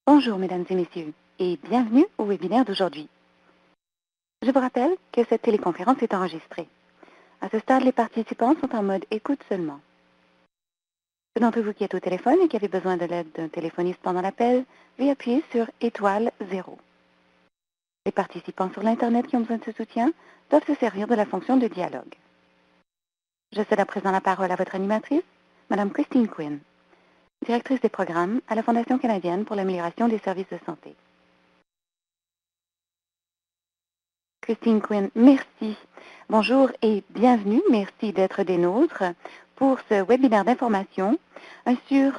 Bonjour mesdames et messieurs et bienvenue au webinaire d'aujourd'hui. Je vous rappelle que cette téléconférence est enregistrée. À ce stade, les participants sont en mode écoute seulement. Ceux d'entre vous qui êtes au téléphone et qui avez besoin de l'aide d'un téléphoniste pendant l'appel, veuillez appuyer sur étoile 0. Les participants sur l'Internet qui ont besoin de ce soutien doivent se servir de la fonction de dialogue. Je cède à présent la parole à votre animatrice, Madame Christine Quinn, directrice des programmes à la Fondation canadienne pour l'amélioration des services de santé. Christine Quinn, merci. Bonjour et bienvenue. Merci d'être des nôtres pour ce webinaire d'information sur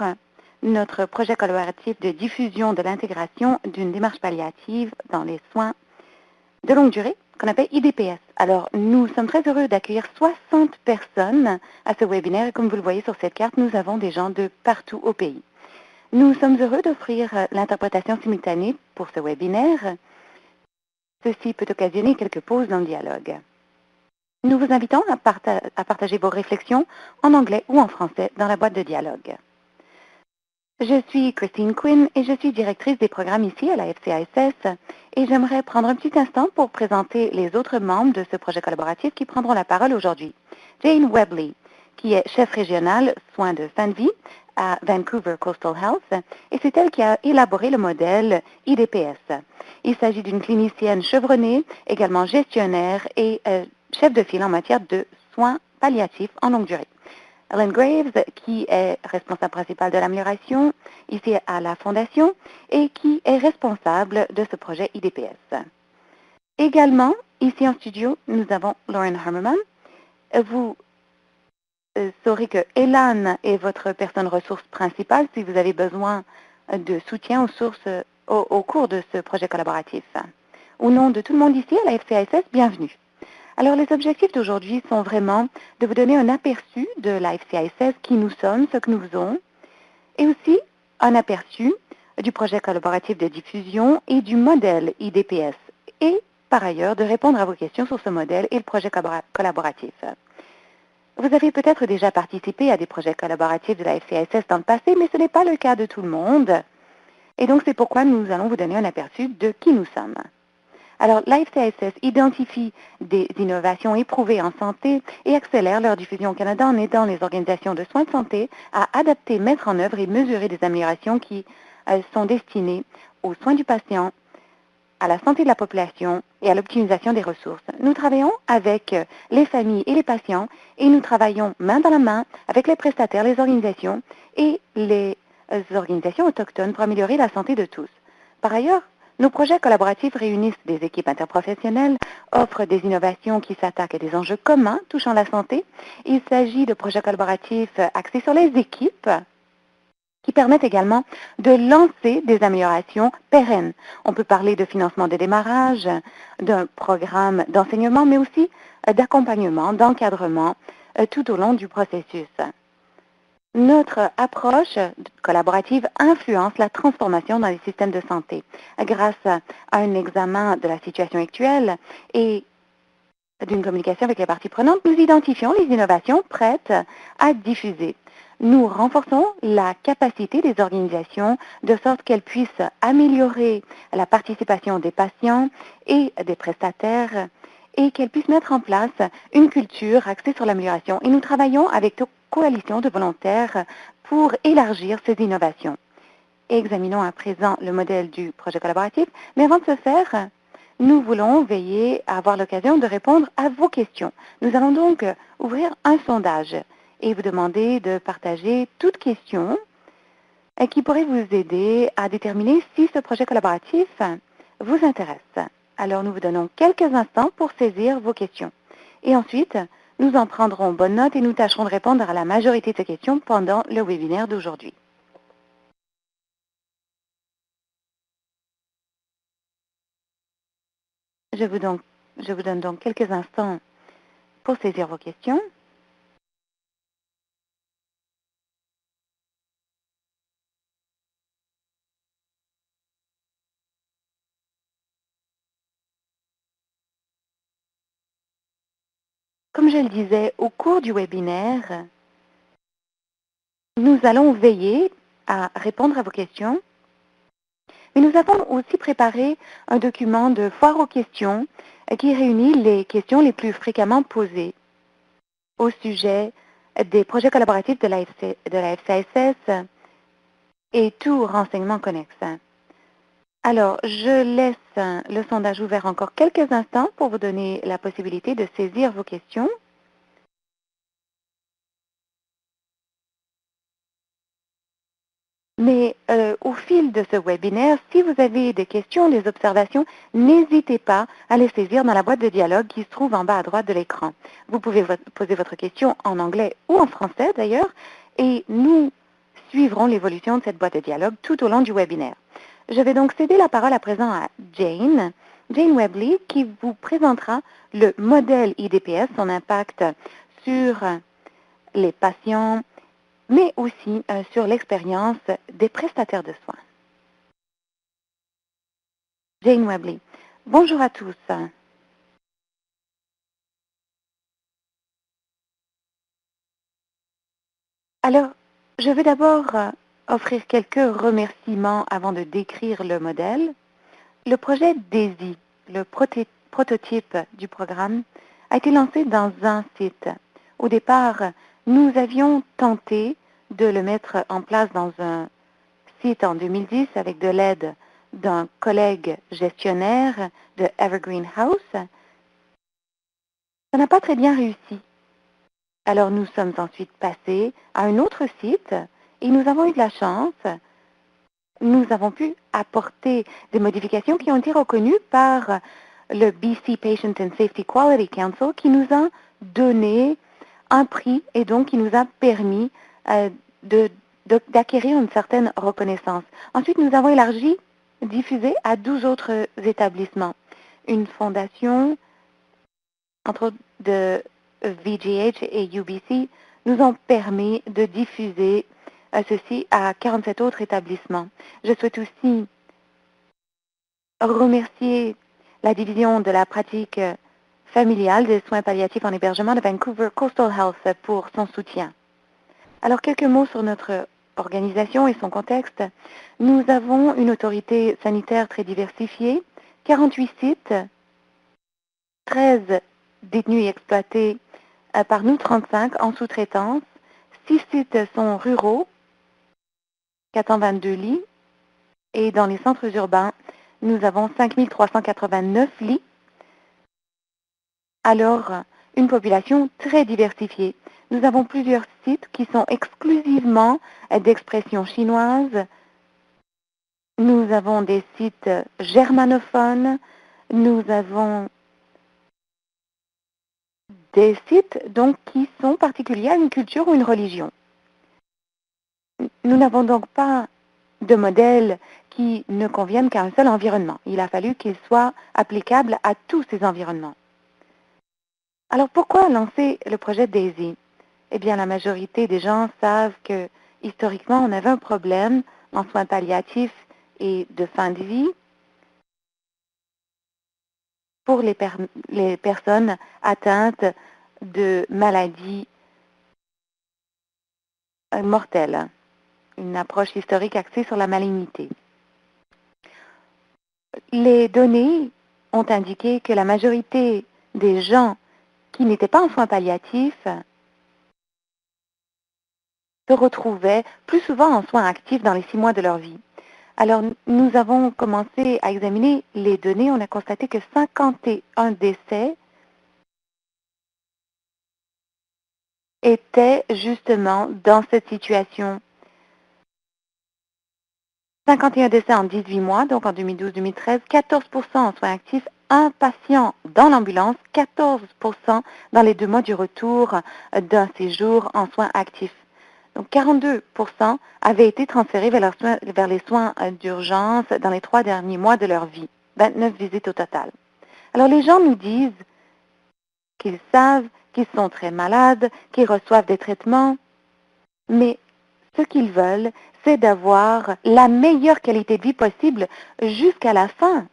notre projet collaboratif de diffusion de l'intégration d'une démarche palliative dans les soins de longue durée qu'on appelle IDPS. Alors, nous sommes très heureux d'accueillir 60 personnes à ce webinaire et comme vous le voyez sur cette carte, nous avons des gens de partout au pays. Nous sommes heureux d'offrir l'interprétation simultanée pour ce webinaire. Ceci peut occasionner quelques pauses dans le dialogue. Nous vous invitons à partager vos réflexions en anglais ou en français dans la boîte de dialogue. Je suis Christine Quinn et je suis directrice des programmes ici à la FCASS et j'aimerais prendre un petit instant pour présenter les autres membres de ce projet collaboratif qui prendront la parole aujourd'hui. Jane Webley, qui est chef régional soins de fin de vie à Vancouver Coastal Health, et c'est elle qui a élaboré le modèle IDPS. Il s'agit d'une clinicienne chevronnée, également gestionnaire et chef de file en matière de soins palliatifs en longue durée. Ellen Graves, qui est responsable principale de l'amélioration ici à la Fondation et qui est responsable de ce projet IDPS. Également, ici en studio, nous avons Lauren Hammerman. Vous saurez que Elan est votre personne ressource principale si vous avez besoin de soutien au cours de ce projet collaboratif. Au nom de tout le monde ici à la FCASS, bienvenue. Alors, les objectifs d'aujourd'hui sont vraiment de vous donner un aperçu de la FCASS, qui nous sommes, ce que nous faisons, et aussi un aperçu du projet collaboratif de diffusion et du modèle IDPS, et par ailleurs de répondre à vos questions sur ce modèle et le projet collaboratif. Vous avez peut-être déjà participé à des projets collaboratifs de la FCASS dans le passé, mais ce n'est pas le cas de tout le monde. Et donc, c'est pourquoi nous allons vous donner un aperçu de qui nous sommes. Alors, l'AFCASS identifie des innovations éprouvées en santé et accélère leur diffusion au Canada en aidant les organisations de soins de santé à adapter, mettre en œuvre et mesurer des améliorations qui sont destinées aux soins du patient, à la santé de la population et à l'optimisation des ressources. Nous travaillons avec les familles et les patients et nous travaillons main dans la main avec les prestataires, les organisations et les organisations autochtones pour améliorer la santé de tous. Par ailleurs, nos projets collaboratifs réunissent des équipes interprofessionnelles, offrent des innovations qui s'attaquent à des enjeux communs touchant la santé. Il s'agit de projets collaboratifs axés sur les équipes qui permettent également de lancer des améliorations pérennes. On peut parler de financement de démarrage, d'un programme d'enseignement, mais aussi d'accompagnement, d'encadrement tout au long du processus. Notre approche collaborative influence la transformation dans les systèmes de santé grâce à un examen de la situation actuelle et d'une communication avec les parties prenantes. Nous identifions les innovations prêtes à diffuser. Nous renforçons la capacité des organisations de sorte qu'elles puissent améliorer la participation des patients et des prestataires et qu'elles puissent mettre en place une culture axée sur l'amélioration. Et nous travaillons avec une coalition de volontaires pour élargir ces innovations. Examinons à présent le modèle du projet collaboratif, mais avant de ce faire, nous voulons veiller à avoir l'occasion de répondre à vos questions. Nous allons donc ouvrir un sondage et vous demander de partager toute question qui pourrait vous aider à déterminer si ce projet collaboratif vous intéresse. Alors, nous vous donnons quelques instants pour saisir vos questions. Et ensuite, nous en prendrons bonne note et nous tâcherons de répondre à la majorité de ces questions pendant le webinaire d'aujourd'hui. Je vous donne donc quelques instants pour saisir vos questions. Comme je le disais au cours du webinaire, nous allons veiller à répondre à vos questions Mais nous avons aussi préparé un document de foire aux questions qui réunit les questions les plus fréquemment posées au sujet des projets collaboratifs de la FCSS et tout renseignement connexe. Alors, je laisse le sondage ouvert encore quelques instants pour vous donner la possibilité de saisir vos questions. Mais au fil de ce webinaire, si vous avez des questions, des observations, n'hésitez pas à les saisir dans la boîte de dialogue qui se trouve en bas à droite de l'écran. Vous pouvez poser votre question en anglais ou en français d'ailleurs, et nous suivrons l'évolution de cette boîte de dialogue tout au long du webinaire. Je vais donc céder la parole à présent à Jane Webley, qui vous présentera le modèle IDPS, son impact sur les patients, mais aussi sur l'expérience des prestataires de soins. Jane Webley. Bonjour à tous. Alors, je vais d'abord offrir quelques remerciements avant de décrire le modèle. Le projet DAISY, le prototype du programme, a été lancé dans un site. Au départ, nous avions tenté de le mettre en place dans un site en 2010 avec de l'aide d'un collègue gestionnaire de Evergreen House. Ça n'a pas très bien réussi. Alors nous sommes ensuite passés à un autre site et nous avons eu de la chance. Nous avons pu apporter des modifications qui ont été reconnues par le BC Patient and Safety Quality Council qui nous a donné un prix et donc qui nous a permis d'acquérir une certaine reconnaissance. Ensuite, nous avons élargi, diffusé à 12 autres établissements. Une fondation, entre autres de VGH et UBC, nous ont permis de diffuser ceci à 47 autres établissements. Je souhaite aussi remercier la division de la pratique familiale des soins palliatifs en hébergement de Vancouver Coastal Health pour son soutien. Alors, quelques mots sur notre organisation et son contexte. Nous avons une autorité sanitaire très diversifiée, 48 sites, 13 détenus et exploités par nous, 35 en sous-traitance. 6 sites sont ruraux, 422 lits, et dans les centres urbains, nous avons 5389 lits. Alors, une population très diversifiée. Nous avons plusieurs sites qui sont exclusivement d'expression chinoise. Nous avons des sites germanophones. Nous avons des sites donc qui sont particuliers à une culture ou une religion. Nous n'avons donc pas de modèle qui ne convienne qu'à un seul environnement. Il a fallu qu'il soit applicable à tous ces environnements. Alors pourquoi lancer le projet DAISY? Eh bien, la majorité des gens savent que historiquement, on avait un problème en soins palliatifs et de fin de vie pour les personnes atteintes de maladies mortelles. Une approche historique axée sur la malignité. Les données ont indiqué que la majorité des gens qui n'étaient pas en soins palliatifs se retrouvaient plus souvent en soins actifs dans les 6 mois de leur vie. Alors, nous avons commencé à examiner les données. On a constaté que 51 décès étaient justement dans cette situation. 51 décès en 18 mois, donc en 2012-2013, 14% en soins actifs, un patient dans l'ambulance, 14% dans les 2 mois du retour d'un séjour en soins actifs. Donc 42% avaient été transférés vers les soins d'urgence dans les 3 derniers mois de leur vie. 29 visites au total. Alors les gens nous disent qu'ils savent qu'ils sont très malades, qu'ils reçoivent des traitements, mais ce qu'ils veulent, c'est d'avoir la meilleure qualité de vie possible jusqu'à la fin.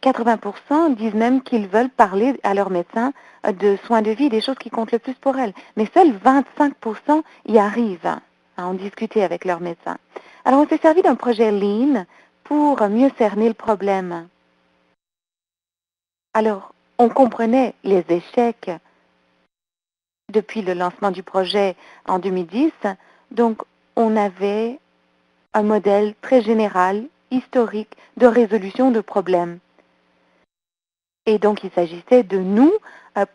80% disent même qu'ils veulent parler à leur médecin de soins de vie, des choses qui comptent le plus pour elles. Mais seuls 25% y arrivent à en discuter avec leur médecin. Alors, on s'est servi d'un projet Lean pour mieux cerner le problème. Alors, on comprenait les échecs depuis le lancement du projet en 2010, donc on avait un modèle très général, historique, de résolution de problèmes. Et donc, il s'agissait de nous,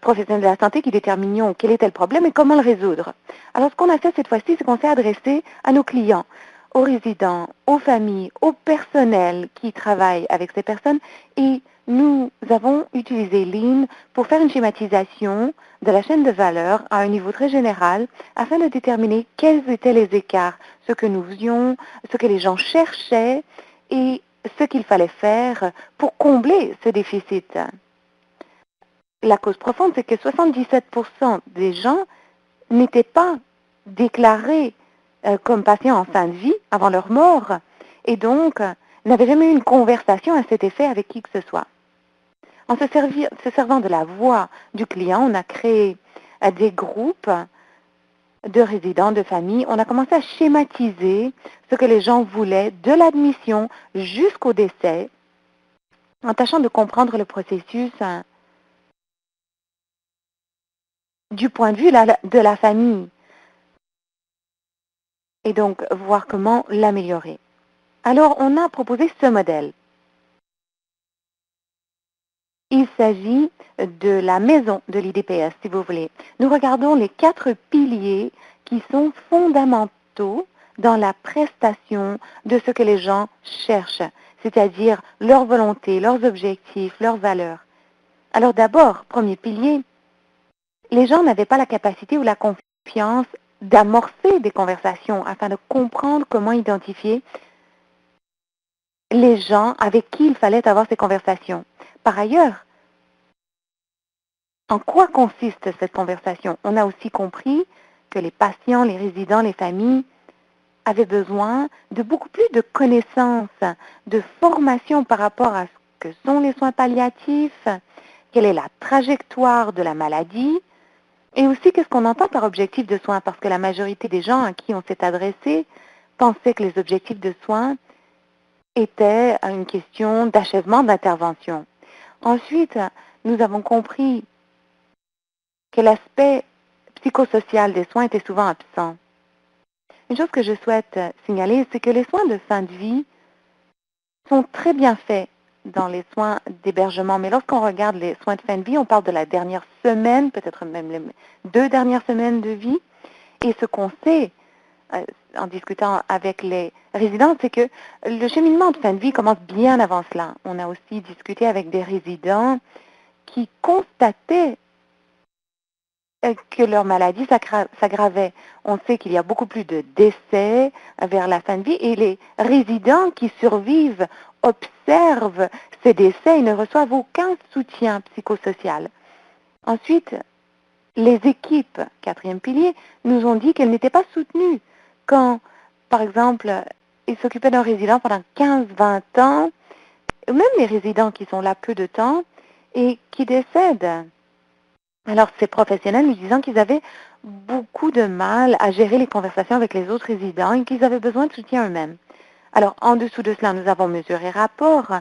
professionnels de la santé, qui déterminions quel était le problème et comment le résoudre. Alors, ce qu'on a fait cette fois-ci, c'est qu'on s'est adressé à nos clients, aux résidents, aux familles, au personnel qui travaille avec ces personnes et nous avons utilisé Lean pour faire une schématisation de la chaîne de valeur à un niveau très général afin de déterminer quels étaient les écarts, ce que nous faisions, ce que les gens cherchaient et ce qu'il fallait faire pour combler ce déficit. La cause profonde, c'est que 77% des gens n'étaient pas déclarés comme patients en fin de vie avant leur mort et donc n'avaient jamais eu une conversation à cet effet avec qui que ce soit. En se servant de la voix du client, on a créé des groupes de résidents, de familles. On a commencé à schématiser ce que les gens voulaient de l'admission jusqu'au décès en tâchant de comprendre le processus du point de vue de la famille et donc voir comment l'améliorer. Alors, on a proposé ce modèle. Il s'agit de la maison de l'IDPS, si vous voulez. Nous regardons les 4 piliers qui sont fondamentaux dans la prestation de ce que les gens cherchent, c'est-à-dire leur volonté, leurs objectifs, leurs valeurs. Alors d'abord, premier pilier, les gens n'avaient pas la capacité ou la confiance d'amorcer des conversations afin de comprendre comment identifier les gens avec qui il fallait avoir ces conversations. Par ailleurs, en quoi consiste cette conversation? On a aussi compris que les patients, les résidents, les familles avaient besoin de beaucoup plus de connaissances, de formation par rapport à ce que sont les soins palliatifs, quelle est la trajectoire de la maladie, et aussi qu'est-ce qu'on entend par objectif de soins, parce que la majorité des gens à qui on s'est adressé pensaient que les objectifs de soins étaient une question d'achèvement d'intervention. Ensuite, nous avons compris que l'aspect psychosocial des soins était souvent absent. Une chose que je souhaite signaler, c'est que les soins de fin de vie sont très bien faits dans les soins d'hébergement, mais lorsqu'on regarde les soins de fin de vie, on parle de la dernière semaine, peut-être même les 2 dernières semaines de vie, et ce qu'on sait en discutant avec les résidents, c'est que le cheminement de fin de vie commence bien avant cela. On a aussi discuté avec des résidents qui constataient que leur maladie s'aggravait. On sait qu'il y a beaucoup plus de décès vers la fin de vie et les résidents qui survivent observent ces décès et ne reçoivent aucun soutien psychosocial. Ensuite, les équipes, 4e pilier, nous ont dit qu'elles n'étaient pas soutenues quand, par exemple, ils s'occupaient d'un résident pendant 15-20 ans, ou même les résidents qui sont là peu de temps et qui décèdent. Alors, ces professionnels nous disant qu'ils avaient beaucoup de mal à gérer les conversations avec les autres résidents et qu'ils avaient besoin de soutien eux-mêmes. Alors, en dessous de cela, nous avons mesuré rapport.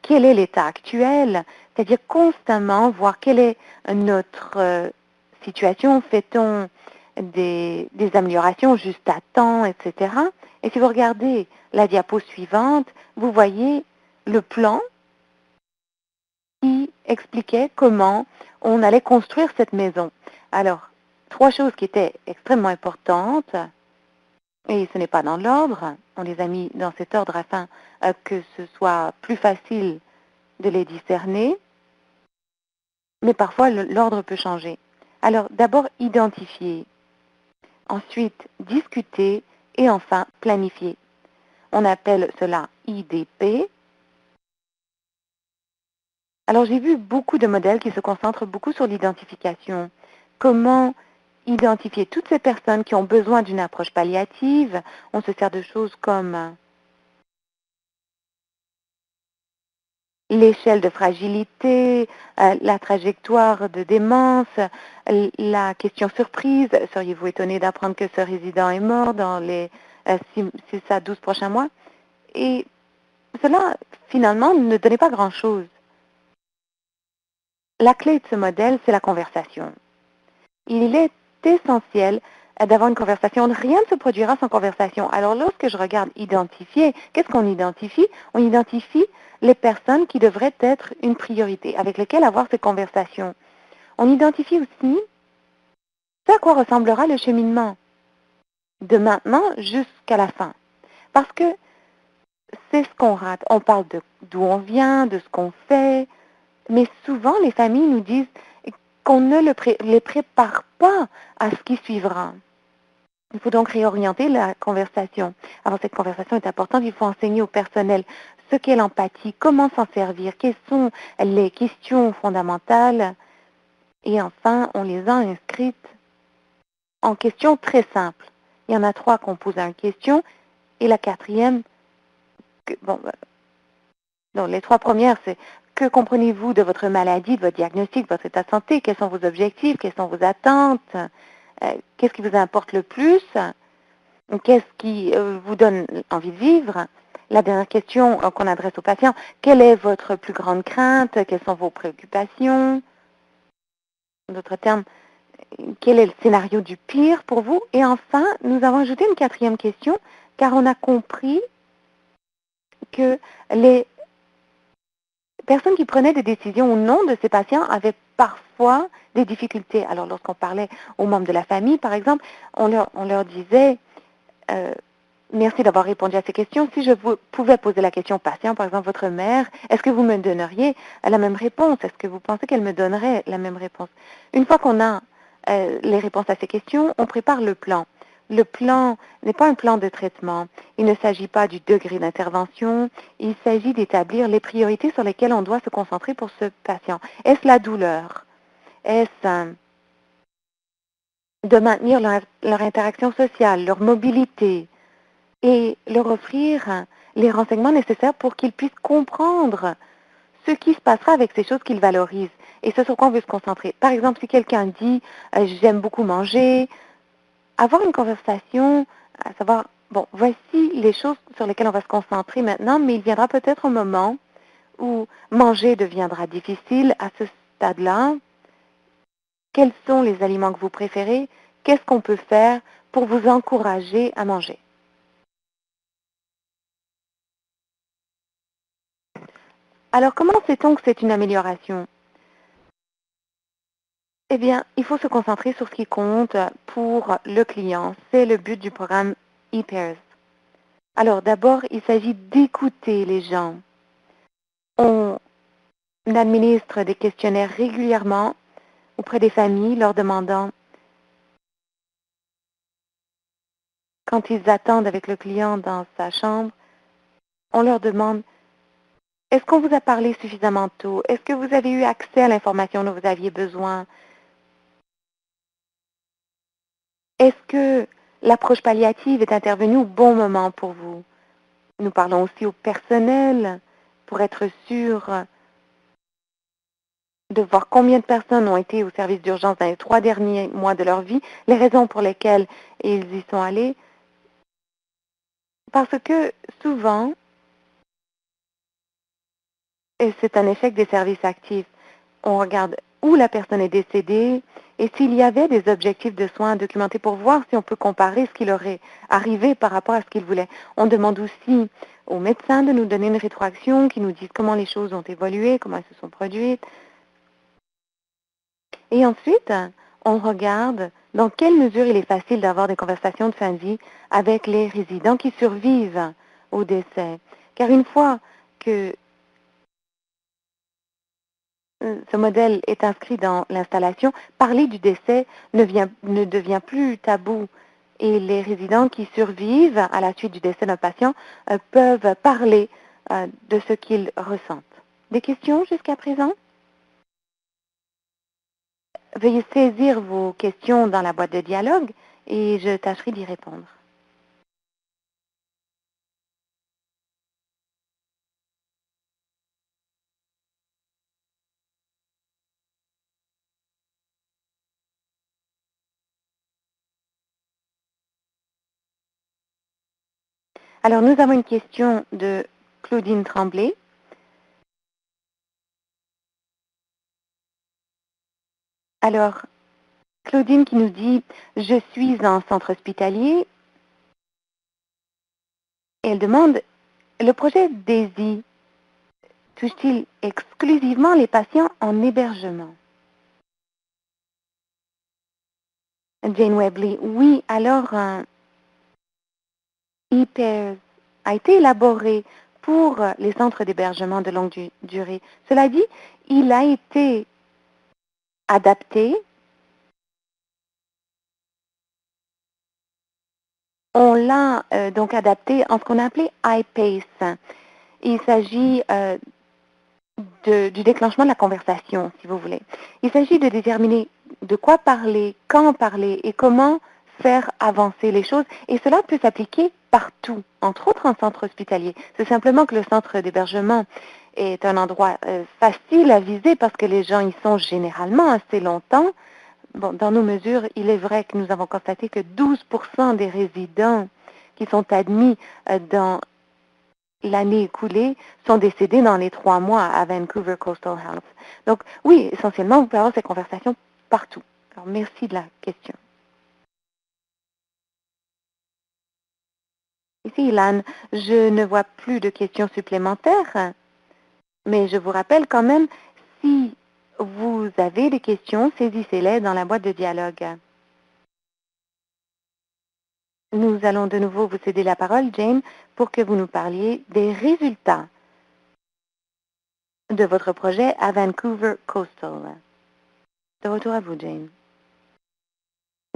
Quel est l'état actuel? C'est-à-dire constamment voir quelle est notre situation. Fait-on des améliorations juste à temps, etc. Et si vous regardez la diapo suivante, vous voyez le plan qui expliquait comment on allait construire cette maison. Alors, 3 choses qui étaient extrêmement importantes, et ce n'est pas dans l'ordre, on les a mis dans cet ordre afin que ce soit plus facile de les discerner, mais parfois l'ordre peut changer. Alors, d'abord, identifier, ensuite, discuter, et enfin, planifier. On appelle cela IDP. Alors, j'ai vu beaucoup de modèles qui se concentrent beaucoup sur l'identification. Comment identifier toutes ces personnes qui ont besoin d'une approche palliative? On se sert de choses comme l'échelle de fragilité, la trajectoire de démence, la question surprise. Seriez-vous étonné d'apprendre que ce résident est mort dans les 6 à 12 prochains mois? Et cela, finalement, ne donnait pas grand-chose. La clé de ce modèle, c'est la conversation. Il est essentiel d'avoir une conversation. Rien ne se produira sans conversation. Alors, lorsque je regarde identifier, qu'est-ce qu'on identifie? On identifie les personnes qui devraient être une priorité, avec lesquelles avoir ces conversations. On identifie aussi ce à quoi ressemblera le cheminement, de maintenant jusqu'à la fin. Parce que c'est ce qu'on rate. On parle d'où on vient, de ce qu'on fait, mais souvent les familles nous disent qu'on ne les prépare pas à ce qui suivra. Il faut donc réorienter la conversation. Alors cette conversation est importante, il faut enseigner au personnel ce qu'est l'empathie, comment s'en servir, quelles sont les questions fondamentales. Et enfin, on les a inscrites en questions très simples. Il y en a 3 qu'on pose à une question et la 4e, les 3 premières, c'est que comprenez-vous de votre maladie, de votre diagnostic, de votre état de santé, quels sont vos objectifs, quelles sont vos attentes, qu'est-ce qui vous importe le plus, qu'est-ce qui vous donne envie de vivre. La dernière question qu'on adresse aux patients, quelle est votre plus grande crainte, quelles sont vos préoccupations, en d'autres termes, quel est le scénario du pire pour vous? Et enfin, nous avons ajouté une 4e question, car on a compris que les personnes qui prenaient des décisions au nom de ces patients avaient parfois des difficultés. Alors, lorsqu'on parlait aux membres de la famille, par exemple, on leur disait merci d'avoir répondu à ces questions. Si je pouvais poser la question au patient, par exemple, votre mère, est-ce que vous me donneriez la même réponse? Est-ce que vous pensez qu'elle me donnerait la même réponse? Une fois qu'on a les réponses à ces questions, on prépare le plan. Le plan n'est pas un plan de traitement. Il ne s'agit pas du degré d'intervention. Il s'agit d'établir les priorités sur lesquelles on doit se concentrer pour ce patient. Est-ce la douleur? Est-ce de maintenir leur interaction sociale, leur mobilité et leur offrir les renseignements nécessaires pour qu'ils puissent comprendre ce qui se passera avec ces choses qu'ils valorisent et ce sur quoi on veut se concentrer. Par exemple, si quelqu'un dit j'aime beaucoup manger, avoir une conversation, à savoir, bon, voici les choses sur lesquelles on va se concentrer maintenant, mais il viendra peut-être un moment où manger deviendra difficile à ce stade-là. Quels sont les aliments que vous préférez? Qu'est-ce qu'on peut faire pour vous encourager à manger? Alors, comment sait-on que c'est une amélioration? Eh bien, il faut se concentrer sur ce qui compte pour le client. C'est le but du programme ePairs. Alors, d'abord, il s'agit d'écouter les gens. On administre des questionnaires régulièrement auprès des familles, leur demandant, quand ils attendent avec le client dans sa chambre, on leur demande, est-ce qu'on vous a parlé suffisamment tôt? Est-ce que vous avez eu accès à l'information dont vous aviez besoin? Est-ce que l'approche palliative est intervenue au bon moment pour vous? Nous parlons aussi au personnel pour être sûr de voir combien de personnes ont été au service d'urgence dans les 3 derniers mois de leur vie, les raisons pour lesquelles ils y sont allés. Parce que souvent, et c'est un échec des services actifs, on regarde où la personne est décédée et s'il y avait des objectifs de soins documentés pour voir si on peut comparer ce qui leur est arrivé par rapport à ce qu'ils voulaient. On demande aussi aux médecins de nous donner une rétroaction qui nous dise comment les choses ont évolué, comment elles se sont produites. Et ensuite, on regarde dans quelle mesure il est facile d'avoir des conversations de fin de vie avec les résidents qui survivent au décès. Car une fois que ce modèle est inscrit dans l'installation, parler du décès ne devient plus tabou. Et les résidents qui survivent à la suite du décès d'un patient peuvent parler de ce qu'ils ressentent. Des questions jusqu'à présent? Veuillez saisir vos questions dans la boîte de dialogue et je tâcherai d'y répondre. Alors, nous avons une question de Claudine Tremblay. Alors, Claudine qui nous dit « Je suis en centre hospitalier ». Et elle demande « Le projet DAISY touche-t-il exclusivement les patients en hébergement ?» Jane Webley, oui, alors ePairs a été élaboré pour les centres d'hébergement de longue durée. Cela dit, il a été adapté. On l'a donc adapté en ce qu'on a appelé iPace. Il s'agit du déclenchement de la conversation, si vous voulez. Il s'agit de déterminer de quoi parler, quand parler et comment faire avancer les choses. Et cela peut s'appliquer partout, entre autres en centre hospitalier. C'est simplement que le centre d'hébergement est un endroit facile à viser parce que les gens y sont généralement assez longtemps. Bon, dans nos mesures, il est vrai que nous avons constaté que 12% des résidents qui sont admis dans l'année écoulée sont décédés dans les 3 mois à Vancouver Coastal Health. Donc, oui, essentiellement, vous pouvez avoir ces conversations partout. Alors, merci de la question. Ici, Ilan, je ne vois plus de questions supplémentaires, mais je vous rappelle quand même, si vous avez des questions, saisissez-les dans la boîte de dialogue. Nous allons de nouveau vous céder la parole, Jane, pour que vous nous parliez des résultats de votre projet à Vancouver Coastal. De retour à vous, Jane.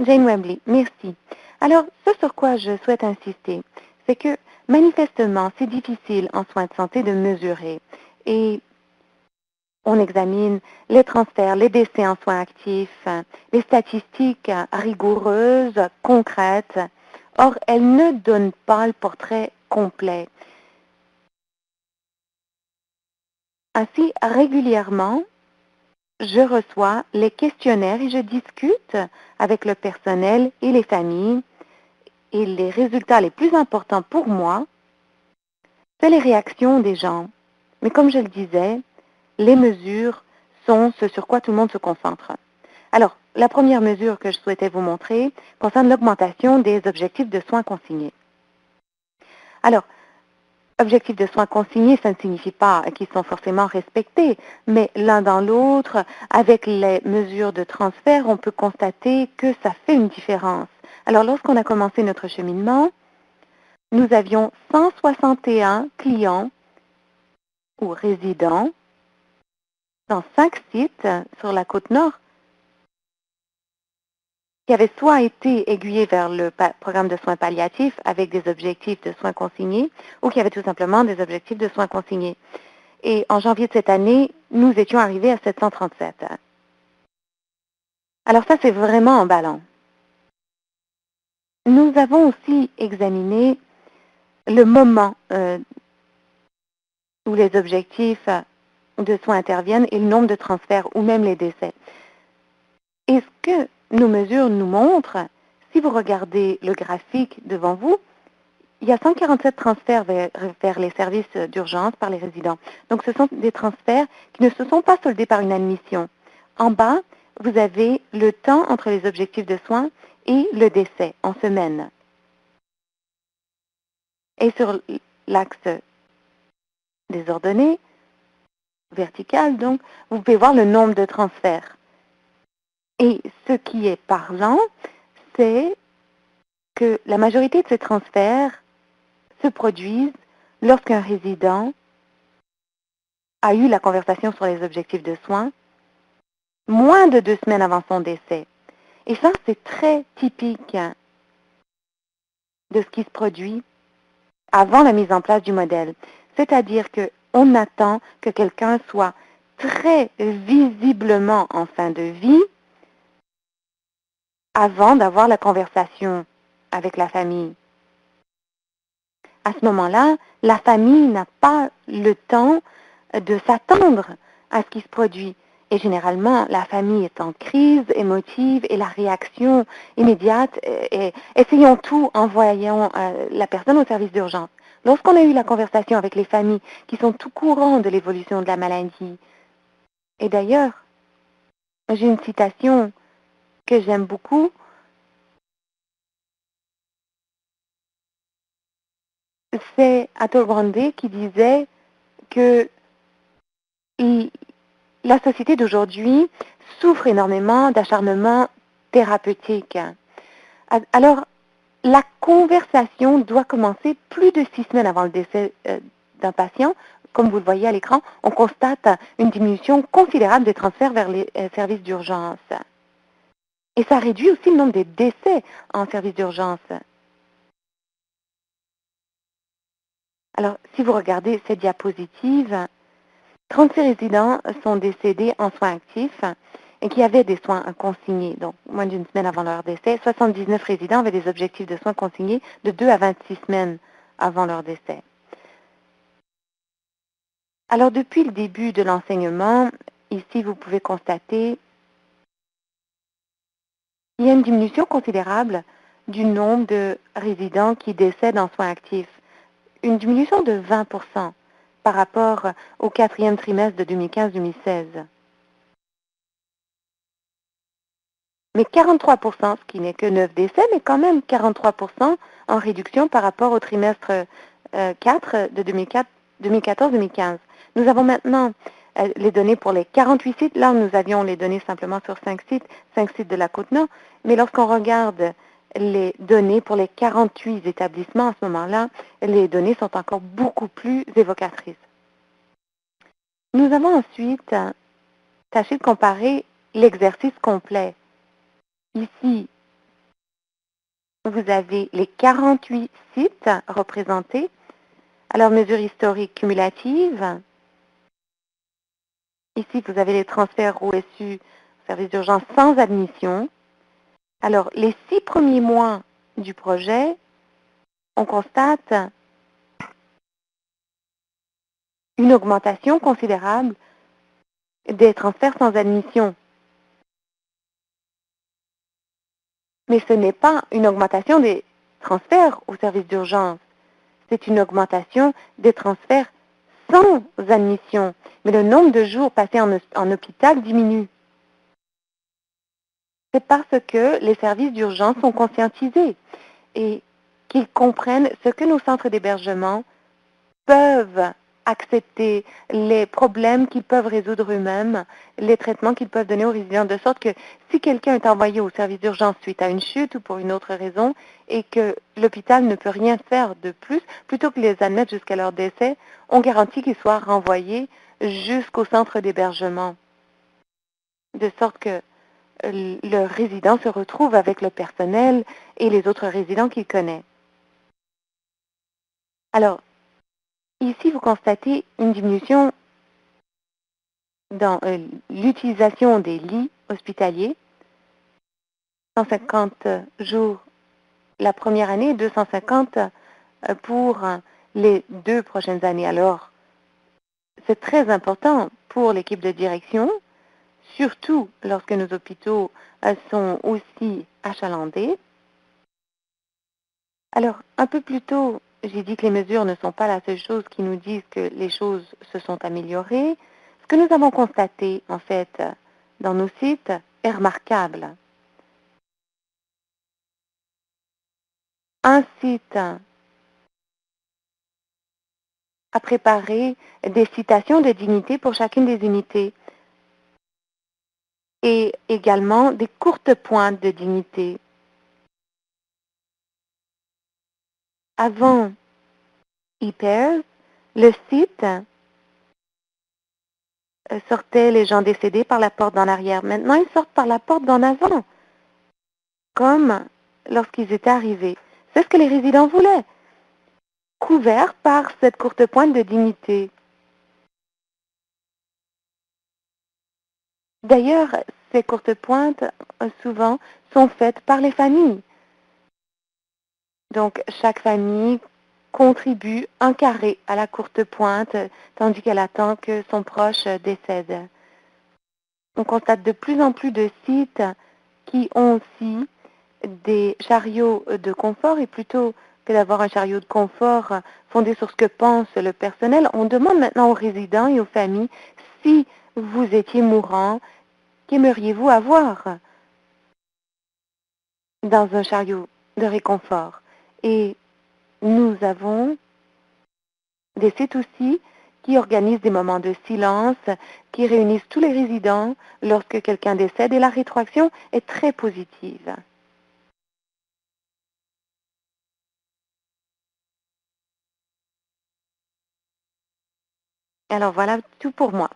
Jane Webley, merci. Alors, ce sur quoi je souhaite insister, c'est que manifestement, c'est difficile en soins de santé de mesurer. Et on examine les transferts, les décès en soins actifs, les statistiques rigoureuses, concrètes. Or, elles ne donnent pas le portrait complet. Ainsi, régulièrement, je reçois les questionnaires et je discute avec le personnel et les familles. Et les résultats les plus importants pour moi, c'est les réactions des gens. Mais comme je le disais, les mesures sont ce sur quoi tout le monde se concentre. Alors, la première mesure que je souhaitais vous montrer concerne l'augmentation des objectifs de soins consignés. Alors, objectifs de soins consignés, ça ne signifie pas qu'ils sont forcément respectés, mais l'un dans l'autre, avec les mesures de transfert, on peut constater que ça fait une différence. Alors, lorsqu'on a commencé notre cheminement, nous avions 161 clients ou résidents dans 5 sites sur la côte nord qui avaient soit été aiguillés vers le programme de soins palliatifs avec des objectifs de soins consignés ou qui avaient tout simplement des objectifs de soins consignés. Et en janvier de cette année, nous étions arrivés à 737. Alors ça, c'est vraiment emballant. Nous avons aussi examiné le moment où les objectifs de soins interviennent et le nombre de transferts ou même les décès. Et ce que nos mesures nous montrent, si vous regardez le graphique devant vous, il y a 147 transferts vers les services d'urgence par les résidents. Donc, ce sont des transferts qui ne se sont pas soldés par une admission. En bas, vous avez le temps entre les objectifs de soins et le décès en semaine. Et sur l'axe des ordonnées, vertical, donc, vous pouvez voir le nombre de transferts. Et ce qui est parlant, c'est que la majorité de ces transferts se produisent lorsqu'un résident a eu la conversation sur les objectifs de soins moins de 2 semaines avant son décès. Et ça, c'est très typique de ce qui se produit avant la mise en place du modèle. C'est-à-dire qu'on attend que quelqu'un soit très visiblement en fin de vie avant d'avoir la conversation avec la famille. À ce moment-là, la famille n'a pas le temps de s'attendre à ce qui se produit. Et généralement, la famille est en crise émotive et la réaction immédiate est essayons tout en voyant la personne au service d'urgence. Lorsqu'on a eu la conversation avec les familles qui sont tout courant de l'évolution de la maladie, et d'ailleurs, j'ai une citation que j'aime beaucoup. C'est Atul Gawande qui disait que la société d'aujourd'hui souffre énormément d'acharnement thérapeutique. Alors, la conversation doit commencer plus de 6 semaines avant le décès d'un patient. Comme vous le voyez à l'écran, on constate une diminution considérable des transferts vers les services d'urgence. Et ça réduit aussi le nombre des décès en services d'urgence. Alors, si vous regardez cette diapositive, 36 résidents sont décédés en soins actifs et qui avaient des soins consignés, donc moins d'une semaine avant leur décès. 79 résidents avaient des objectifs de soins consignés de 2 à 26 semaines avant leur décès. Alors, depuis le début de l'enseignement, ici, vous pouvez constater qu'il y a une diminution considérable du nombre de résidents qui décèdent en soins actifs. Une diminution de 20% par rapport au 4e trimestre de 2015-2016. Mais 43%, ce qui n'est que 9 décès, mais quand même 43% en réduction par rapport au trimestre 4 de 2014-2015. Nous avons maintenant les données pour les 48 sites. Là, nous avions les données simplement sur 5 sites de la Côte-Nord. Mais lorsqu'on regarde les données pour les 48 établissements à ce moment-là, les données sont encore beaucoup plus évocatrices. Nous avons ensuite tâché de comparer l'exercice complet. Ici, vous avez les 48 sites représentés. Alors, mesure historique cumulative. Ici, vous avez les transferts OSU, service d'urgence sans admission. Alors, les 6 premiers mois du projet, on constate une augmentation considérable des transferts sans admission. Mais ce n'est pas une augmentation des transferts au service d'urgence. C'est une augmentation des transferts sans admission. Mais le nombre de jours passés en hôpital diminue. C'est parce que les services d'urgence sont conscientisés et qu'ils comprennent ce que nos centres d'hébergement peuvent accepter, les problèmes qu'ils peuvent résoudre eux-mêmes, les traitements qu'ils peuvent donner aux résidents, de sorte que si quelqu'un est envoyé au service d'urgence suite à une chute ou pour une autre raison et que l'hôpital ne peut rien faire de plus, plutôt que les admettre jusqu'à leur décès, on garantit qu'ils soient renvoyés jusqu'au centre d'hébergement, de sorte que le résident se retrouve avec le personnel et les autres résidents qu'il connaît. Alors, ici, vous constatez une diminution dans l'utilisation des lits hospitaliers. 150 jours la première année et 250 pour les 2 prochaines années. Alors, c'est très important pour l'équipe de direction, surtout lorsque nos hôpitaux sont aussi achalandés. Alors, un peu plus tôt, j'ai dit que les mesures ne sont pas la seule chose qui nous disent que les choses se sont améliorées. Ce que nous avons constaté, en fait, dans nos sites est remarquable. Un site a préparé des citations de dignité pour chacune des unités et également des courtes pointes de dignité. Avant ePairs, le site sortait les gens décédés par la porte d'en arrière. Maintenant, ils sortent par la porte d'en avant, comme lorsqu'ils étaient arrivés. C'est ce que les résidents voulaient, couverts par cette courte pointe de dignité. D'ailleurs, ces courtes pointes, souvent, sont faites par les familles. Donc, chaque famille contribue un carré à la courte pointe, tandis qu'elle attend que son proche décède. On constate de plus en plus de sites qui ont aussi des chariots de confort et plutôt que d'avoir un chariot de confort fondé sur ce que pense le personnel. On demande maintenant aux résidents et aux familles si vous étiez mourant, qu'aimeriez-vous avoir dans un chariot de réconfort. Et nous avons des sites aussi qui organisent des moments de silence, qui réunissent tous les résidents lorsque quelqu'un décède et la rétroaction est très positive. Alors voilà tout pour moi.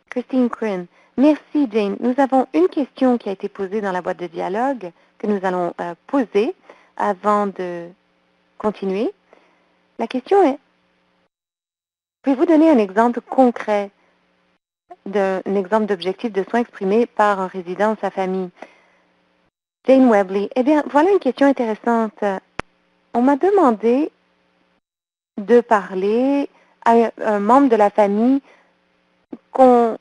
Christine Quinn. Merci Jane. Nous avons une question qui a été posée dans la boîte de dialogue que nous allons poser avant de continuer. La question est, pouvez-vous donner un exemple concret d'un exemple d'objectif de soins exprimé par un résident ou sa famille? Jane Webley. Eh bien, voilà une question intéressante. On m'a demandé de parler à un membre de la famille qu'on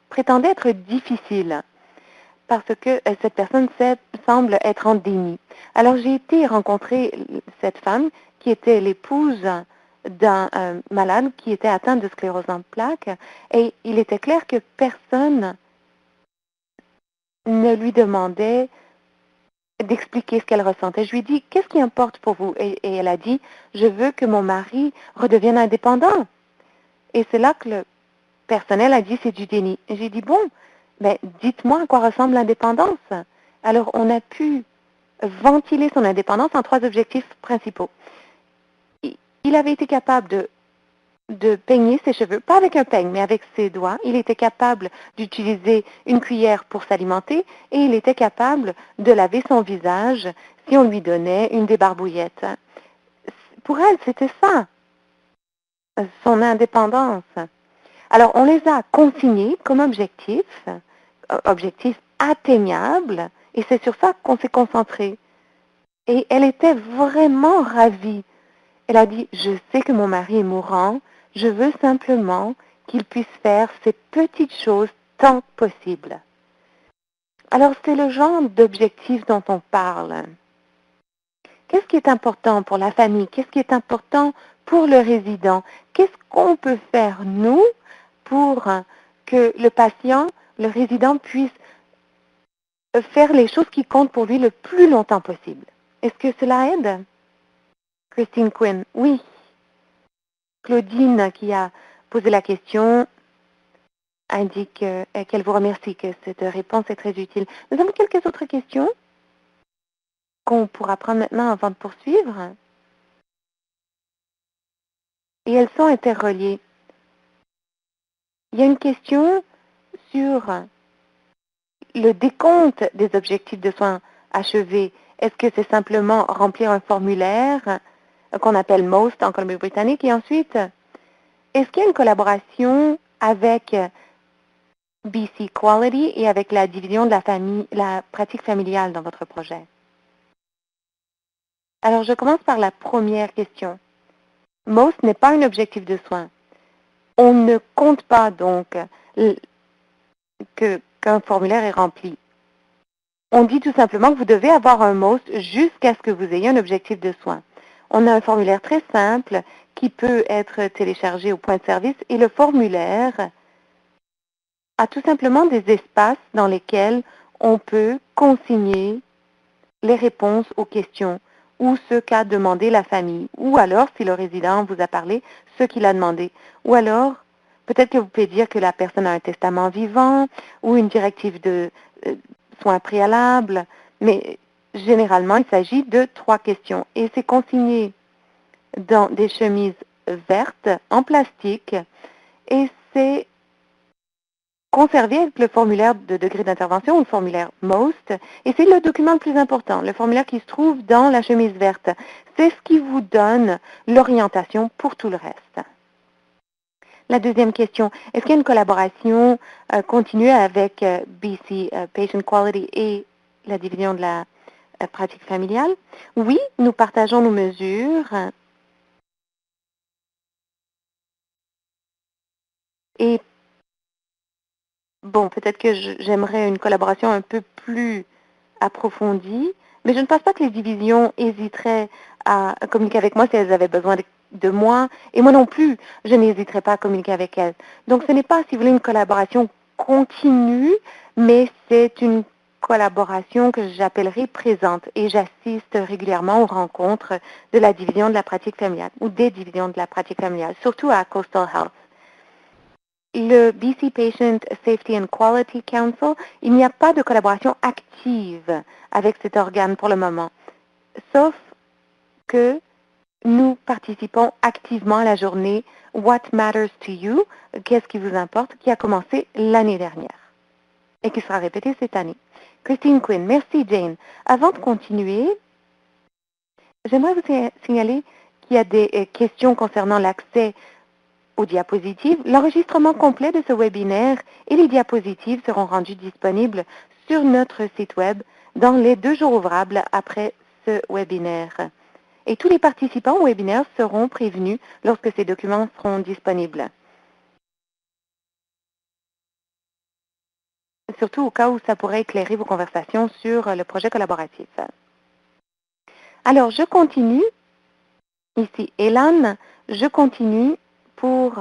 prétendait être difficile parce que cette personne semble être en déni. Alors, j'ai été rencontrer cette femme qui était l'épouse d'un malade qui était atteint de sclérose en plaques et il était clair que personne ne lui demandait d'expliquer ce qu'elle ressentait. Je lui ai dit, qu'est-ce qui importe pour vous? Et elle a dit, je veux que mon mari redevienne indépendant. Et c'est là que le personnel a dit, c'est du déni. Et j'ai dit, bon, ben, dites-moi à quoi ressemble l'indépendance. Alors, on a pu ventiler son indépendance en 3 objectifs principaux. Il avait été capable de peigner ses cheveux, pas avec un peigne, mais avec ses doigts. Il était capable d'utiliser une cuillère pour s'alimenter et il était capable de laver son visage si on lui donnait une débarbouillette. Pour elle, c'était ça, son indépendance. Alors, on les a consignés comme objectifs atteignables, et c'est sur ça qu'on s'est concentré. Et elle était vraiment ravie. Elle a dit, je sais que mon mari est mourant, je veux simplement qu'il puisse faire ces petites choses tant que possible. Alors, c'est le genre d'objectif dont on parle. Qu'est-ce qui est important pour la famille? Qu'est-ce qui est important pour le résident? Qu'est-ce qu'on peut faire, nous, pour que le patient, le résident, puisse faire les choses qui comptent pour lui le plus longtemps possible? Est-ce que cela aide? Christine Quinn, oui. Claudine, qui a posé la question, indique qu'elle vous remercie, que cette réponse est très utile. Nous avons quelques autres questions qu'on pourra prendre maintenant avant de poursuivre. Et elles sont interreliées. Il y a une question sur le décompte des objectifs de soins achevés. Est-ce que c'est simplement remplir un formulaire qu'on appelle MOST en Colombie-Britannique et ensuite, est-ce qu'il y a une collaboration avec BC Quality et avec la division de la pratique familiale dans votre projet? Alors, je commence par la première question. MOST n'est pas un objectif de soins. On ne compte pas donc qu'un formulaire est rempli. On dit tout simplement que vous devez avoir un MOST jusqu'à ce que vous ayez un objectif de soins. On a un formulaire très simple qui peut être téléchargé au point de service et le formulaire a tout simplement des espaces dans lesquels on peut consigner les réponses aux questions ou ce qu'a demandé la famille, ou alors, si le résident vous a parlé, ce qu'il a demandé. Ou alors, peut-être que vous pouvez dire que la personne a un testament vivant ou une directive de soins préalables, mais généralement, il s'agit de 3 questions. Et c'est consigné dans des chemises vertes en plastique et c'est conservé avec le formulaire de degré d'intervention ou le formulaire MOST, et c'est le document le plus important, le formulaire qui se trouve dans la chemise verte. C'est ce qui vous donne l'orientation pour tout le reste. La deuxième question, est-ce qu'il y a une collaboration continue avec BC Patient Quality et la division de la pratique familiale? Oui, nous partageons nos mesures et bon, peut-être que j'aimerais une collaboration un peu plus approfondie, Mais je ne pense pas que les divisions hésiteraient à communiquer avec moi si elles avaient besoin de moi. Et moi non plus, je n'hésiterais pas à communiquer avec elles. Donc ce n'est pas, si vous voulez, une collaboration continue, mais c'est une collaboration que j'appellerai présente. Et j'assiste régulièrement aux rencontres de la division de la pratique familiale ou des divisions de la pratique familiale, surtout à Coastal Health. Le BC Patient Safety and Quality Council, il n'y a pas de collaboration active avec cet organe pour le moment, sauf que nous participons activement à la journée What Matters to You, qu'est-ce qui vous importe, qui a commencé l'année dernière et qui sera répétée cette année. Christine Quinn, merci Jane. Avant de continuer, j'aimerais vous signaler qu'il y a des questions concernant l'accès aux diapositives. L'enregistrement complet de ce webinaire et les diapositives seront rendus disponibles sur notre site web dans les 2 jours ouvrables après ce webinaire. Et tous les participants au webinaire seront prévenus lorsque ces documents seront disponibles. Surtout au cas où ça pourrait éclairer vos conversations sur le projet collaboratif. Alors, je continue. Ici, Elan, je continue pour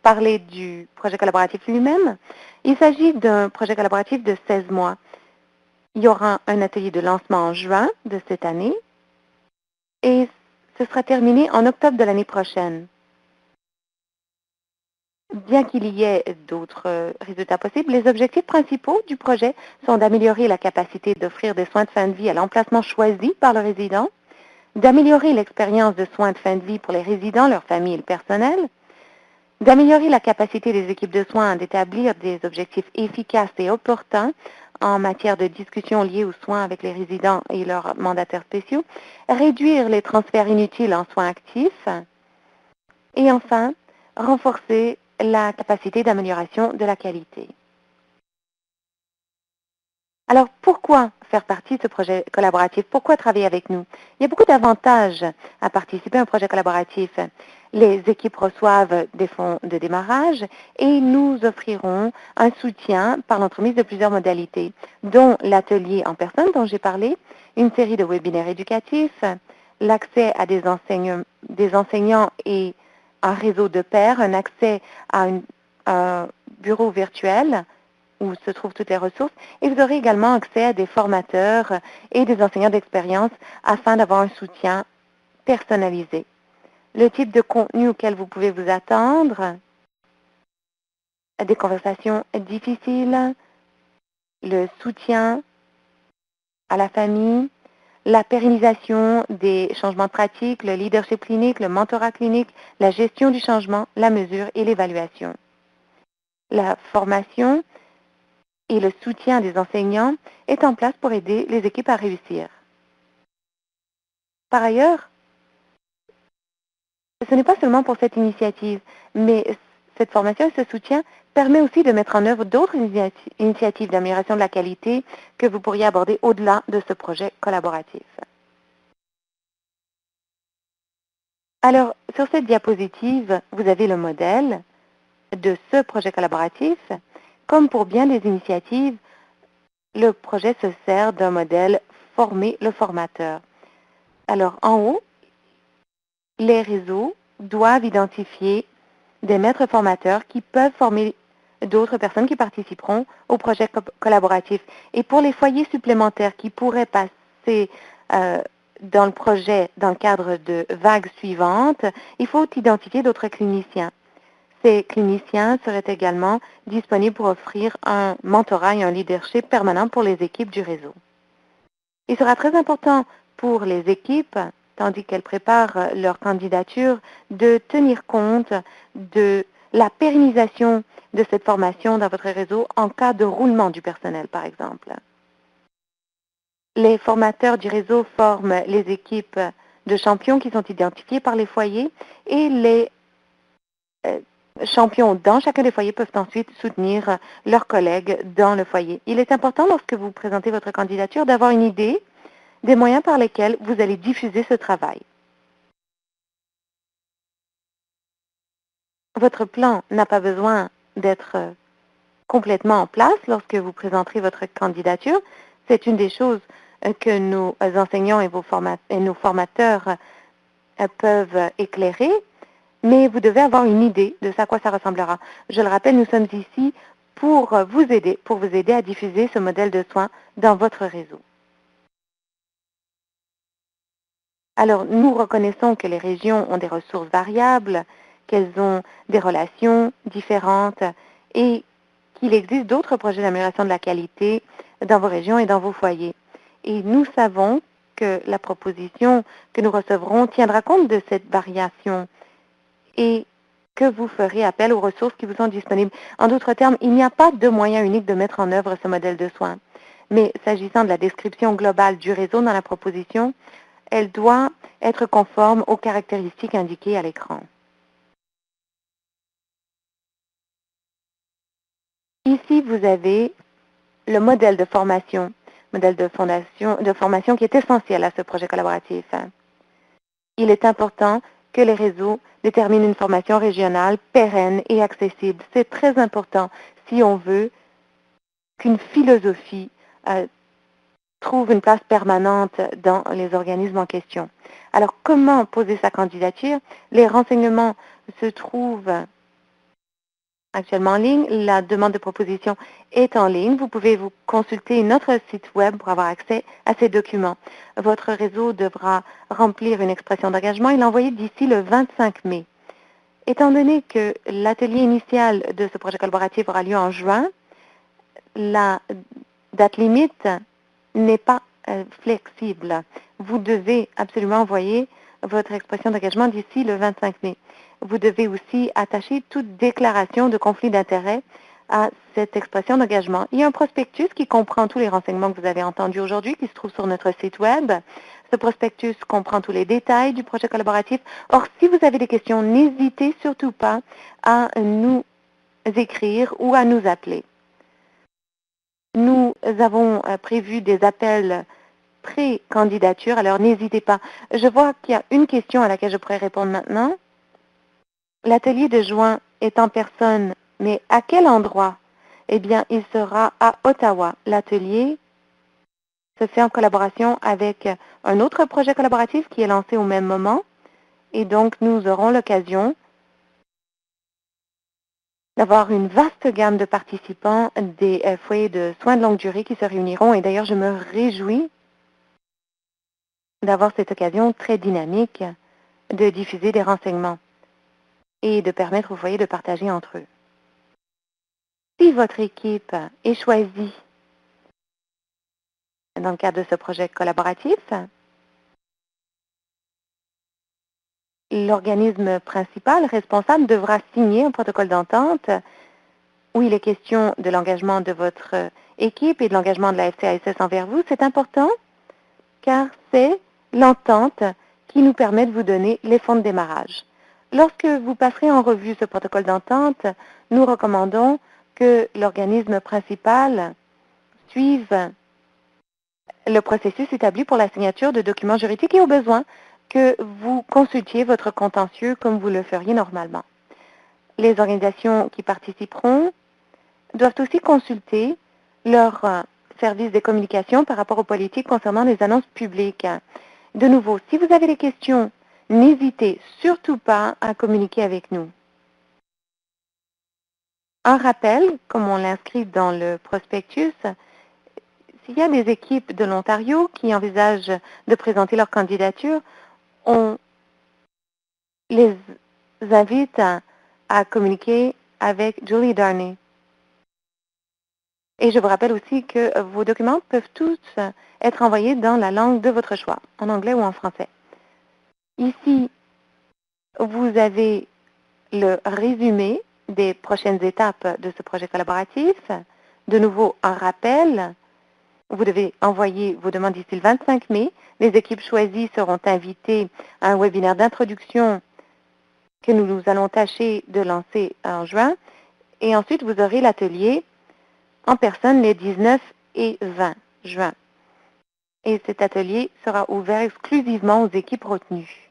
parler du projet collaboratif lui-même. Il s'agit d'un projet collaboratif de 16 mois. Il y aura un atelier de lancement en juin de cette année et ce sera terminé en octobre de l'année prochaine. Bien qu'il y ait d'autres résultats possibles, les objectifs principaux du projet sont d'améliorer la capacité d'offrir des soins de fin de vie à l'emplacement choisi par le résident, d'améliorer l'expérience de soins de fin de vie pour les résidents, leurs familles et le personnel, d'améliorer la capacité des équipes de soins d'établir des objectifs efficaces et opportuns en matière de discussions liées aux soins avec les résidents et leurs mandataires spéciaux, réduire les transferts inutiles en soins actifs et enfin, renforcer la capacité d'amélioration de la qualité. Alors, pourquoi faire partie de ce projet collaboratif? Pourquoi travailler avec nous? Il y a beaucoup d'avantages à participer à un projet collaboratif. Les équipes reçoivent des fonds de démarrage et nous offrirons un soutien par l'entremise de plusieurs modalités, dont l'atelier en personne dont j'ai parlé, une série de webinaires éducatifs, l'accès à des enseignants et un réseau de pairs, un accès à un bureau virtuel où se trouvent toutes les ressources, et vous aurez également accès à des formateurs et des enseignants d'expérience afin d'avoir un soutien personnalisé. Le type de contenu auquel vous pouvez vous attendre, des conversations difficiles, le soutien à la famille, la pérennisation des changements de pratique, le leadership clinique, le mentorat clinique, la gestion du changement, la mesure et l'évaluation. La formation et le soutien des enseignants est en place pour aider les équipes à réussir. Par ailleurs, ce n'est pas seulement pour cette initiative, mais cette formation et ce soutien permet aussi de mettre en œuvre d'autres initiatives d'amélioration de la qualité que vous pourriez aborder au-delà de ce projet collaboratif. Alors, sur cette diapositive, vous avez le modèle de ce projet collaboratif. Comme pour bien des initiatives, le projet se sert d'un modèle former le formateur. Alors, en haut, les réseaux doivent identifier des maîtres formateurs qui peuvent former d'autres personnes qui participeront au projet collaboratif. Et pour les foyers supplémentaires qui pourraient passer dans le projet dans le cadre de vagues suivantes, il faut identifier d'autres cliniciens. Ces cliniciens seraient également disponibles pour offrir un mentorat et un leadership permanent pour les équipes du réseau. Il sera très important pour les équipes, tandis qu'elles préparent leur candidature, de tenir compte de la pérennisation de cette formation dans votre réseau en cas de roulement du personnel, par exemple. Les formateurs du réseau forment les équipes de champions qui sont identifiés par les foyers et les champions dans chacun des foyers peuvent ensuite soutenir leurs collègues dans le foyer. Il est important, lorsque vous présentez votre candidature, d'avoir une idée des moyens par lesquels vous allez diffuser ce travail. Votre plan n'a pas besoin d'être complètement en place lorsque vous présenterez votre candidature. C'est une des choses que nos enseignants et nos formateurs peuvent éclairer, mais vous devez avoir une idée de à quoi ça ressemblera. Je le rappelle, nous sommes ici pour vous aider à diffuser ce modèle de soins dans votre réseau. Alors, nous reconnaissons que les régions ont des ressources variables, qu'elles ont des relations différentes et qu'il existe d'autres projets d'amélioration de la qualité dans vos régions et dans vos foyers. Et nous savons que la proposition que nous recevrons tiendra compte de cette variation et que vous ferez appel aux ressources qui vous sont disponibles. En d'autres termes, il n'y a pas de moyen unique de mettre en œuvre ce modèle de soins. Mais s'agissant de la description globale du réseau dans la proposition, elle doit être conforme aux caractéristiques indiquées à l'écran. Ici, vous avez le modèle de formation qui est essentiel à ce projet collaboratif. Il est important que les réseaux déterminent une formation régionale pérenne et accessible. C'est très important si on veut qu'une philosophie trouve une place permanente dans les organismes en question. Alors, comment poser sa candidature? Les renseignements se trouvent actuellement en ligne. La demande de proposition est en ligne. Vous pouvez vous consulter notre site web pour avoir accès à ces documents. Votre réseau devra remplir une expression d'engagement et l'envoyer d'ici le 25 mai. Étant donné que l'atelier initial de ce projet collaboratif aura lieu en juin, la date limite n'est pas flexible. Vous devez absolument envoyer votre expression d'engagement d'ici le 25 mai. Vous devez aussi attacher toute déclaration de conflit d'intérêt à cette expression d'engagement. Il y a un prospectus qui comprend tous les renseignements que vous avez entendus aujourd'hui, qui se trouve sur notre site web. Ce prospectus comprend tous les détails du projet collaboratif. Or, si vous avez des questions, n'hésitez surtout pas à nous écrire ou à nous appeler. Nous avons prévu des appels pré-candidature, alors n'hésitez pas. Je vois qu'il y a une question à laquelle je pourrais répondre maintenant. L'atelier de juin est en personne, mais à quel endroit? Eh bien, il sera à Ottawa. L'atelier se fait en collaboration avec un autre projet collaboratif qui est lancé au même moment. Et donc, nous aurons l'occasion d'avoir une vaste gamme de participants des foyers de soins de longue durée qui se réuniront. Et d'ailleurs, je me réjouis d'avoir cette occasion très dynamique de diffuser des renseignements et de permettre aux foyers de partager entre eux. Si votre équipe est choisie dans le cadre de ce projet collaboratif, l'organisme principal responsable devra signer un protocole d'entente où il est question de l'engagement de votre équipe et de l'engagement de la FCASS envers vous. C'est important car c'est l'entente qui nous permet de vous donner les fonds de démarrage. Lorsque vous passerez en revue ce protocole d'entente, nous recommandons que l'organisme principal suive le processus établi pour la signature de documents juridiques et au besoin que vous consultiez votre contentieux comme vous le feriez normalement. Les organisations qui participeront doivent aussi consulter leur service des communications par rapport aux politiques concernant les annonces publiques. De nouveau, si vous avez des questions, n'hésitez surtout pas à communiquer avec nous. Un rappel, comme on l'inscrit dans le prospectus, s'il y a des équipes de l'Ontario qui envisagent de présenter leur candidature, on les invite à communiquer avec Julie Darnay. Et je vous rappelle aussi que vos documents peuvent tous être envoyés dans la langue de votre choix, en anglais ou en français. Ici, vous avez le résumé des prochaines étapes de ce projet collaboratif. De nouveau, un rappel. Vous devez envoyer vos demandes d'ici le 25 mai. Les équipes choisies seront invitées à un webinaire d'introduction que nous allons tâcher de lancer en juin. Et ensuite, vous aurez l'atelier en personne les 19 et 20 juin. Et cet atelier sera ouvert exclusivement aux équipes retenues.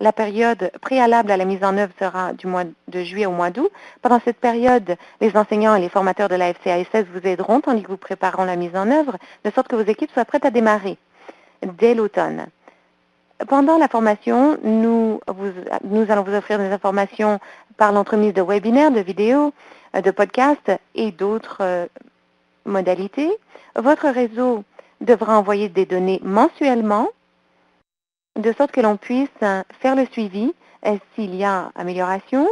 La période préalable à la mise en œuvre sera du mois de juillet au mois d'août. Pendant cette période, les enseignants et les formateurs de la FCASS vous aideront tandis que vous prépareront la mise en œuvre, de sorte que vos équipes soient prêtes à démarrer dès l'automne. Pendant la formation, nous allons vous offrir des informations par l'entremise de webinaires, de vidéos, de podcasts et d'autres modalités. Votre réseau devra envoyer des données mensuellement, de sorte que l'on puisse faire le suivi s'il y a amélioration.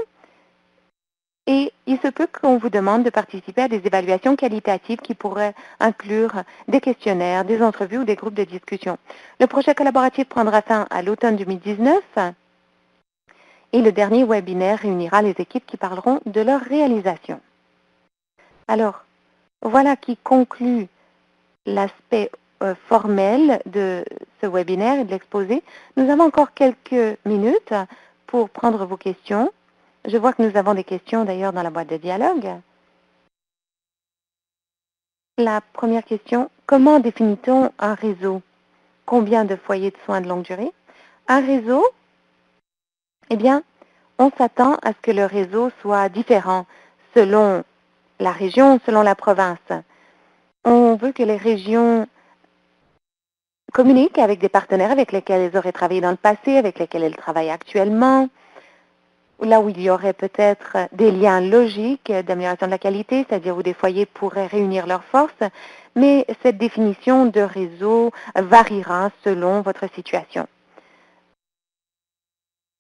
Et il se peut qu'on vous demande de participer à des évaluations qualitatives qui pourraient inclure des questionnaires, des entrevues ou des groupes de discussion. Le projet collaboratif prendra fin à l'automne 2019 et le dernier webinaire réunira les équipes qui parleront de leur réalisation. Alors, voilà qui conclut l'aspect formel de ce webinaire et de l'exposé. Nous avons encore quelques minutes pour prendre vos questions. Je vois que nous avons des questions d'ailleurs dans la boîte de dialogue. La première question, comment définit-on un réseau? Combien de foyers de soins de longue durée? Un réseau, eh bien, on s'attend à ce que le réseau soit différent selon la région, selon la province. On veut que les régions communiquent avec des partenaires avec lesquels elles auraient travaillé dans le passé, avec lesquels elles travaillent actuellement, là où il y aurait peut-être des liens logiques d'amélioration de la qualité, c'est-à-dire où des foyers pourraient réunir leurs forces, mais cette définition de réseau variera selon votre situation.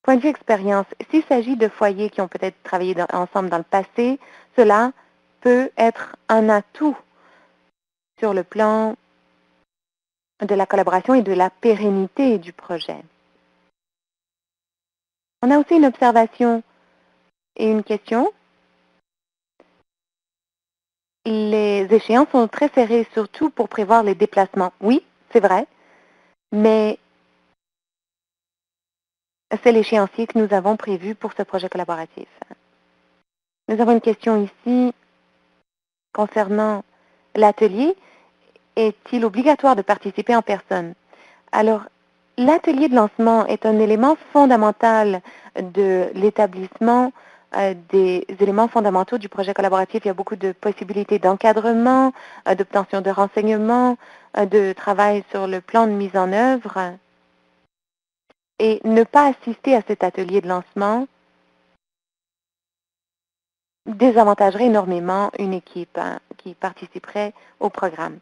Point de vue expérience, s'il s'agit de foyers qui ont peut-être travaillé ensemble dans le passé, cela peut être un atout sur le plan de la collaboration et de la pérennité du projet. On a aussi une observation et une question. Les échéances sont très serrées, surtout pour prévoir les déplacements. Oui, c'est vrai, mais c'est l'échéancier que nous avons prévu pour ce projet collaboratif. Nous avons une question ici concernant l'atelier. Est-il obligatoire de participer en personne? Alors, l'atelier de lancement est un élément fondamental de l'établissement des éléments fondamentaux du projet collaboratif. Il y a beaucoup de possibilités d'encadrement, d'obtention de renseignements, de travail sur le plan de mise en œuvre. Et ne pas assister à cet atelier de lancement désavantagerait énormément une équipe qui participerait au programme.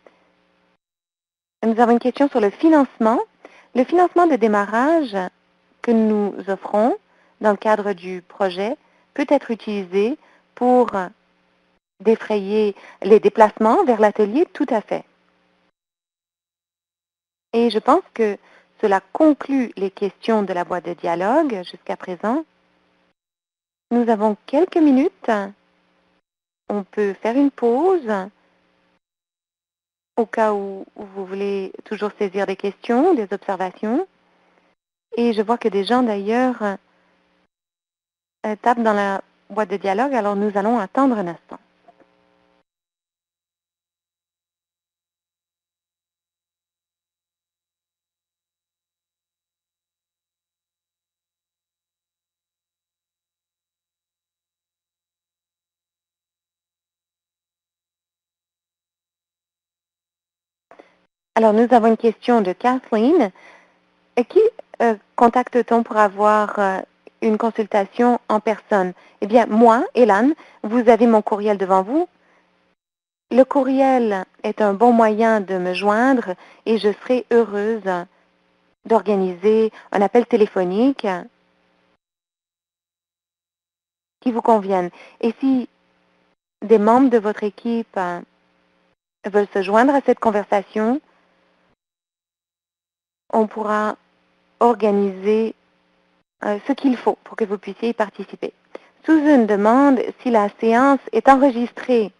Nous avons une question sur le financement. Le financement de démarrage que nous offrons dans le cadre du projet peut être utilisé pour défrayer les déplacements vers l'atelier, tout à fait. Et je pense que cela conclut les questions de la boîte de dialogue jusqu'à présent. Nous avons quelques minutes. On peut faire une pause au cas où vous voulez toujours saisir des questions, des observations. Et je vois que des gens d'ailleurs tapent dans la boîte de dialogue, alors nous allons attendre un instant. Alors nous avons une question de Kathleen. Qui contacte-t-on pour avoir une consultation en personne? Eh bien, moi, Hélène, vous avez mon courriel devant vous. Le courriel est un bon moyen de me joindre et je serai heureuse d'organiser un appel téléphonique qui vous convienne. Et si des membres de votre équipe veulent se joindre à cette conversation, on pourra organiser ce qu'il faut pour que vous puissiez y participer. Susan demande si la séance est enregistrée.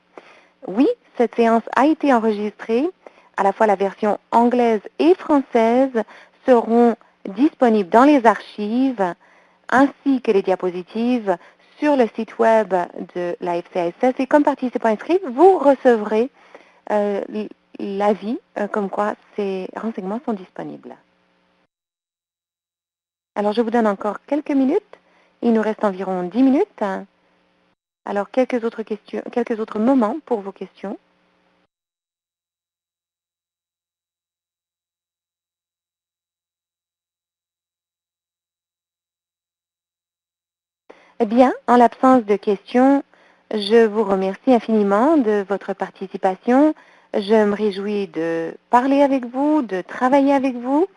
Oui, cette séance a été enregistrée. À la fois la version anglaise et française seront disponibles dans les archives ainsi que les diapositives sur le site web de la FCASS. Et comme participant inscrit, vous recevrez l'avis comme quoi ces renseignements sont disponibles. Alors, je vous donne encore quelques minutes. Il nous reste environ 10 minutes. Alors, quelques autres moments pour vos questions. Eh bien, en l'absence de questions, je vous remercie infiniment de votre participation. Je me réjouis de parler avec vous, de travailler avec vous.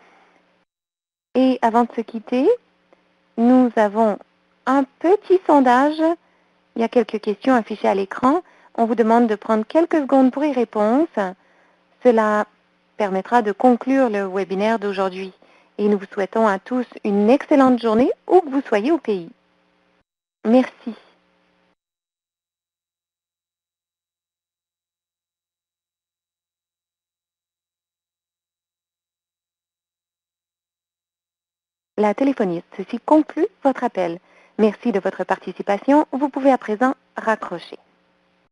Et avant de se quitter, nous avons un petit sondage. Il y a quelques questions affichées à l'écran. On vous demande de prendre quelques secondes pour y répondre. Cela permettra de conclure le webinaire d'aujourd'hui. Et nous vous souhaitons à tous une excellente journée où que vous soyez au pays. Merci. La téléphoniste, ceci conclut votre appel. Merci de votre participation. Vous pouvez à présent raccrocher.